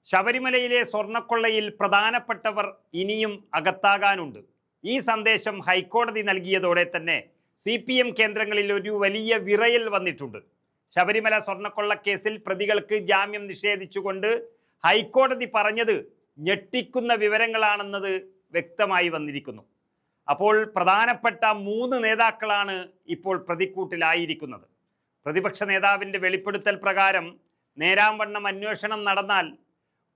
ശബരിമലയിലെ സ്വർണ്ണക്കൊള്ളയിൽ പ്രധാനപ്പെട്ടവർ ഇനിയും അകത്താകാനുണ്ട്. ഈ സന്ദേശം ഹൈക്കോടതി നൽകിയതോടെ തന്നെ CPM കേന്ദ്രങ്ങളിൽ ഒരു വലിയ വിറയൽ വന്നിട്ടുണ്ട്. ശബരിമല സ്വർണ്ണക്കൊള്ളക്കേസിൽ പ്രതികൾക്ക് ജാമ്യം നിഷേധിച്ചുകൊണ്ട് ഹൈക്കോടതി പറഞ്ഞത് ഞെട്ടിക്കുന്ന വിവരങ്ങളാണെന്നത് വ്യക്തമായി വന്നിരിക്കുന്നു. അപ്പോൾ പ്രധാനപ്പെട്ട 3 നേതാക്കളാണ് ഇപ്പോൾ പ്രതിക്കൂട്ടിലായിരിക്കുന്നത്. പ്രതിപക്ഷ നേതാവിൻ്റെ വെളിപ്പെടുത്തൽ പ്രകാരം നേരാംവണ്ണം അന്വേഷണം നടന്നാൽ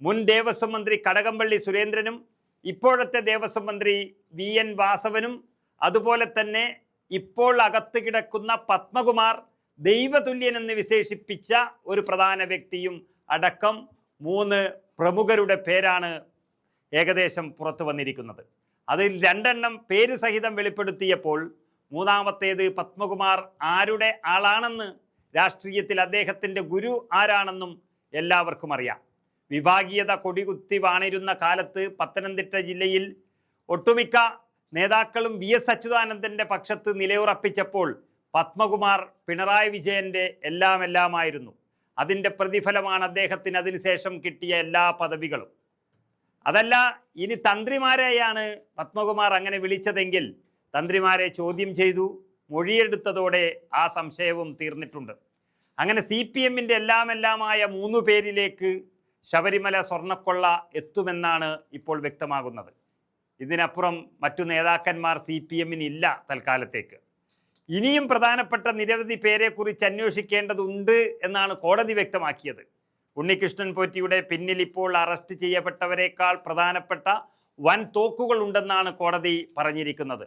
മുൻ ദേവസ്വം മന്ത്രി കടകംപള്ളി സുരേന്ദ്രനും ഇപ്പോഴത്തെ ദേവസ്വം മന്ത്രി VN വാസവനും അതുപോലെ തന്നെ ഇപ്പോൾ അകത്ത് കിടക്കുന്ന പത്മകുമാർ ദൈവതുല്യൻ എന്ന് വിശേഷിപ്പിച്ച ഒരു പ്രധാന വ്യക്തിയും അടക്കം 3 പ്രമുഖരുടെ പേരാണ് ഏകദേശം പുറത്തു വന്നിരിക്കുന്നത്. അതിൽ 2 എണ്ണം പേര് സഹിതം വെളിപ്പെടുത്തിയപ്പോൾ മൂന്നാമത്തേത് പത്മകുമാർ ആരുടെ ആളാണെന്ന്, രാഷ്ട്രീയത്തിൽ അദ്ദേഹത്തിൻ്റെ ഗുരു ആരാണെന്നും എല്ലാവർക്കും അറിയാം. വിഭാഗീയത കൊടികുത്തി വാണിരുന്ന കാലത്ത് പത്തനംതിട്ട ജില്ലയിൽ ഒട്ടുമിക്ക നേതാക്കളും VS അച്യുതാനന്ദൻ്റെ പക്ഷത്ത് നിലയുറപ്പിച്ചപ്പോൾ പത്മകുമാർ പിണറായി വിജയൻ്റെ എല്ലാമായിരുന്നു. അതിൻ്റെ പ്രതിഫലമാണ് അദ്ദേഹത്തിന് അതിനുശേഷം കിട്ടിയ എല്ലാ പദവികളും. അതല്ല, ഇനി തന്ത്രിമാരെയാണ് പത്മകുമാർ അങ്ങനെ വിളിച്ചതെങ്കിൽ തന്ത്രിമാരെ ചോദ്യം ചെയ്തു, മൊഴിയെടുത്തതോടെ ആ സംശയവും തീർന്നിട്ടുണ്ട്. അങ്ങനെ CPMൻ്റെ എല്ലാമായ 3 പേരിലേക്ക് ശബരിമല സ്വർണ്ണക്കൊള്ള എത്തുമെന്നാണ് ഇപ്പോൾ വ്യക്തമാകുന്നത്. ഇതിനപ്പുറം മറ്റു നേതാക്കന്മാർ CPMനില്ല തൽക്കാലത്തേക്ക്. ഇനിയും പ്രധാനപ്പെട്ട നിരവധി പേരെക്കുറിച്ച് അന്വേഷിക്കേണ്ടതുണ്ട് എന്നാണ് കോടതി വ്യക്തമാക്കിയത്. ഉണ്ണികൃഷ്ണൻ പോറ്റിയുടെ പിന്നിൽ ഇപ്പോൾ അറസ്റ്റ് ചെയ്യപ്പെട്ടവരെക്കാൾ പ്രധാനപ്പെട്ട വൻ തോക്കുകളുണ്ടെന്നാണ് കോടതി പറഞ്ഞിരിക്കുന്നത്.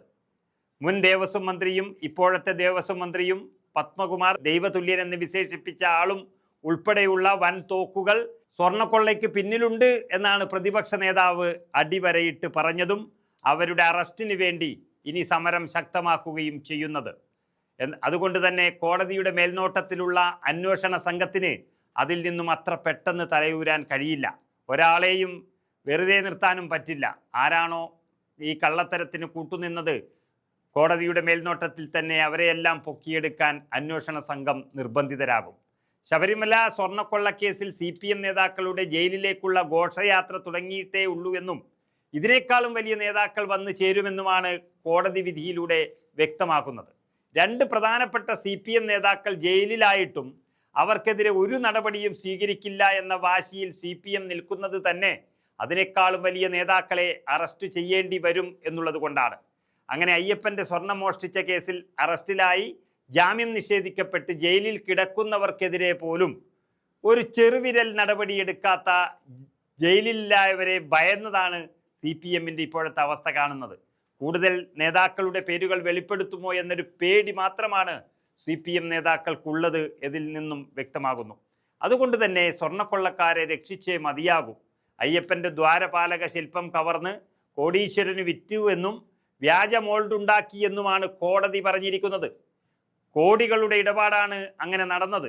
മുൻ ദേവസ്വം മന്ത്രിയും ഇപ്പോഴത്തെ ദേവസ്വം മന്ത്രിയും പത്മകുമാർ ദൈവതുല്യൻ എന്ന് വിശേഷിപ്പിച്ച ആളും ഉൾപ്പെടെയുള്ള വൻ തോക്കുകൾ സ്വർണ്ണക്കൊള്ളയ്ക്ക് പിന്നിലുണ്ട് എന്നാണ് പ്രതിപക്ഷ നേതാവ് അടിവരയിട്ട് പറഞ്ഞതും അവരുടെ അറസ്റ്റിന് വേണ്ടി ഇനി സമരം ശക്തമാക്കുകയും ചെയ്യുന്നത്. അതുകൊണ്ട് തന്നെ കോടതിയുടെ മേൽനോട്ടത്തിലുള്ള അന്വേഷണ സംഘത്തിന് അതിൽ നിന്നും അത്ര പെട്ടെന്ന് തലയൂരാൻ കഴിയില്ല. ഒരാളെയും വെറുതെ നിർത്താനും പറ്റില്ല. ആരാണോ ഈ കള്ളത്തരത്തിന് കൂട്ടുനിന്നത് കോടതിയുടെ മേൽനോട്ടത്തിൽ തന്നെ അവരെയെല്ലാം പൊക്കിയെടുക്കാൻ അന്വേഷണ സംഘം നിർബന്ധിതരാകും. ശബരിമല സ്വർണ്ണക്കൊള്ളക്കേസിൽ CPM നേതാക്കളുടെ ജയിലിലേക്കുള്ള ഘോഷയാത്ര തുടങ്ങിയിട്ടേ ഉള്ളൂ എന്നും ഇതിനേക്കാളും വലിയ നേതാക്കൾ വന്നു ചേരുമെന്നുമാണ് കോടതി വിധിയിലൂടെ വ്യക്തമാക്കുന്നത്. 2 പ്രധാനപ്പെട്ട CPM നേതാക്കൾ ജയിലിലായിട്ടും അവർക്കെതിരെ ഒരു നടപടിയും സ്വീകരിക്കില്ല എന്ന വാശിയിൽ CPM നിൽക്കുന്നത് തന്നെ അതിനേക്കാളും വലിയ നേതാക്കളെ അറസ്റ്റ് ചെയ്യേണ്ടി വരും എന്നുള്ളത് കൊണ്ടാണ്. അങ്ങനെ അയ്യപ്പൻ്റെ സ്വർണം മോഷ്ടിച്ച കേസിൽ അറസ്റ്റിലായി ജാമ്യം നിഷേധിക്കപ്പെട്ട് ജയിലിൽ കിടക്കുന്നവർക്കെതിരെ പോലും ഒരു ചെറുവിരൽ നടപടിയെടുക്കാത്ത ജയിലിലായവരെ ഭയന്നതാണ് CPMൻ്റെ ഇപ്പോഴത്തെ അവസ്ഥ കാണുന്നത്. കൂടുതൽ നേതാക്കളുടെ പേരുകൾ വെളിപ്പെടുത്തുമോ എന്നൊരു പേടി മാത്രമാണ് CPM നേതാക്കൾക്കുള്ളത് ഇതിൽ നിന്നും വ്യക്തമാകുന്നു. അതുകൊണ്ട് തന്നെ സ്വർണ്ണക്കൊള്ളക്കാരെ രക്ഷിച്ചേ മതിയാകൂ. അയ്യപ്പൻ്റെ ദ്വാരപാലക ശില്പം കവർന്ന് കോടീശ്വരന് വിറ്റു എന്നും വ്യാജ മോൾഡ് ഉണ്ടാക്കിയെന്നുമാണ് കോടതി പറഞ്ഞിരിക്കുന്നത്. കോടികളുടെ ഇടപാടാണ് അങ്ങനെ നടന്നത്.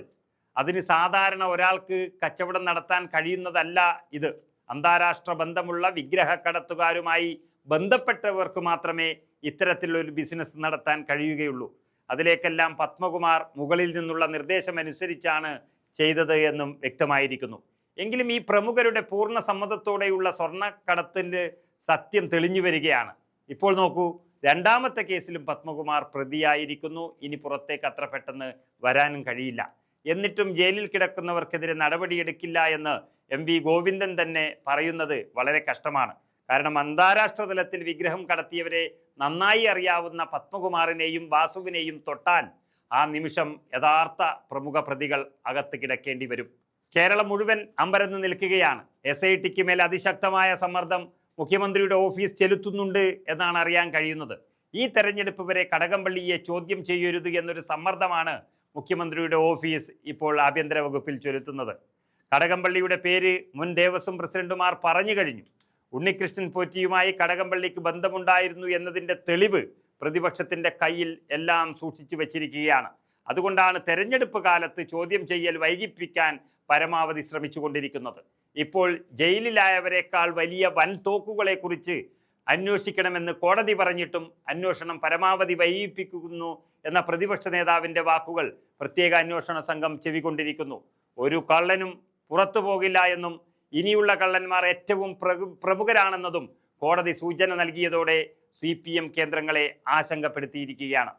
അതിന് സാധാരണ ഒരാൾക്ക് കച്ചവടം നടത്താൻ കഴിയുന്നതല്ല ഇത്. അന്താരാഷ്ട്ര ബന്ധമുള്ള വിഗ്രഹക്കടത്തുകാരുമായി ബന്ധപ്പെട്ടവർക്ക് മാത്രമേ ഇത്തരത്തിലൊരു ബിസിനസ് നടത്താൻ കഴിയുകയുള്ളൂ. അതിലേക്കെല്ലാം പത്മകുമാർ മുകളിൽ നിന്നുള്ള നിർദ്ദേശമനുസരിച്ചാണ് ചെയ്തത് എന്നും വ്യക്തമായിരിക്കുന്നു. എങ്കിലും ഈ പ്രമുഖരുടെ പൂർണ്ണ സമ്മതത്തോടെയുള്ള സ്വർണ്ണക്കടത്തിൻ്റെ സത്യം തെളിഞ്ഞു വരികയാണ്. ഇപ്പോൾ നോക്കൂ, 2ാമത്തെ കേസിലും പത്മകുമാർ പ്രതിയായിരിക്കുന്നു. ഇനി പുറത്തേക്ക് അത്ര പെട്ടെന്ന് വരാനും കഴിയില്ല. എന്നിട്ടും ജയിലിൽ കിടക്കുന്നവർക്കെതിരെ നടപടിയെടുക്കില്ല എന്ന് MV ഗോവിന്ദൻ തന്നെ പറയുന്നത് വളരെ കഷ്ടമാണ്. കാരണം അന്താരാഷ്ട്ര തലത്തിൽ വിഗ്രഹം കടത്തിയവരെ നന്നായി അറിയാവുന്ന പത്മകുമാറിനെയും വാസുവിനെയും തൊട്ടാൽ ആ നിമിഷം യഥാർത്ഥ പ്രമുഖ പ്രതികൾ അകത്ത് കിടക്കേണ്ടി വരും. കേരളം മുഴുവൻ അമ്പരന്ന് നിൽക്കുകയാണ്. SITക്ക് മേൽ അതിശക്തമായ സമ്മർദ്ദം മുഖ്യമന്ത്രിയുടെ ഓഫീസ് ചെലുത്തുന്നുണ്ട് എന്നാണ് അറിയാൻ കഴിയുന്നത്. ഈ തെരഞ്ഞെടുപ്പ് വരെ കടകംപള്ളിയെ ചോദ്യം ചെയ്യരുത് എന്നൊരു സമ്മർദ്ദമാണ് മുഖ്യമന്ത്രിയുടെ ഓഫീസ് ഇപ്പോൾ ആഭ്യന്തര വകുപ്പിൽ ചെലുത്തുന്നത്. കടകംപള്ളിയുടെ പേര് മുൻ ദേവസ്വം പ്രസിഡന്റുമാർ പറഞ്ഞു കഴിഞ്ഞു. ഉണ്ണികൃഷ്ണൻ പോറ്റിയുമായി കടകംപള്ളിക്ക് ബന്ധമുണ്ടായിരുന്നു എന്നതിൻ്റെ തെളിവ് പ്രതിപക്ഷത്തിൻ്റെ കയ്യിൽ എല്ലാം സൂക്ഷിച്ചു വച്ചിരിക്കുകയാണ്. അതുകൊണ്ടാണ് തെരഞ്ഞെടുപ്പ് കാലത്ത് ചോദ്യം ചെയ്യൽ വൈകിപ്പിക്കാൻ പരമാവധി ശ്രമിച്ചുകൊണ്ടിരിക്കുന്നത്. ഇപ്പോൾ ജയിലിലായവരെക്കാൾ വലിയ വൻ തോക്കുകളെക്കുറിച്ച് അന്വേഷിക്കണമെന്ന് കോടതി പറഞ്ഞിട്ടും അന്വേഷണം പരമാവധി വൈകിപ്പിക്കുന്നു എന്ന പ്രതിപക്ഷ നേതാവിൻ്റെ വാക്കുകൾ പ്രത്യേക അന്വേഷണ സംഘം ചെവികൊണ്ടിരിക്കുന്നു. ഒരു കള്ളനും പുറത്തു പോകില്ല എന്നും ഇനിയുള്ള കള്ളന്മാർ ഏറ്റവും പ്രമുഖരാണെന്നതും കോടതി സൂചന നൽകിയതോടെ CPM കേന്ദ്രങ്ങളെ ആശങ്കപ്പെടുത്തിയിരിക്കുകയാണ്.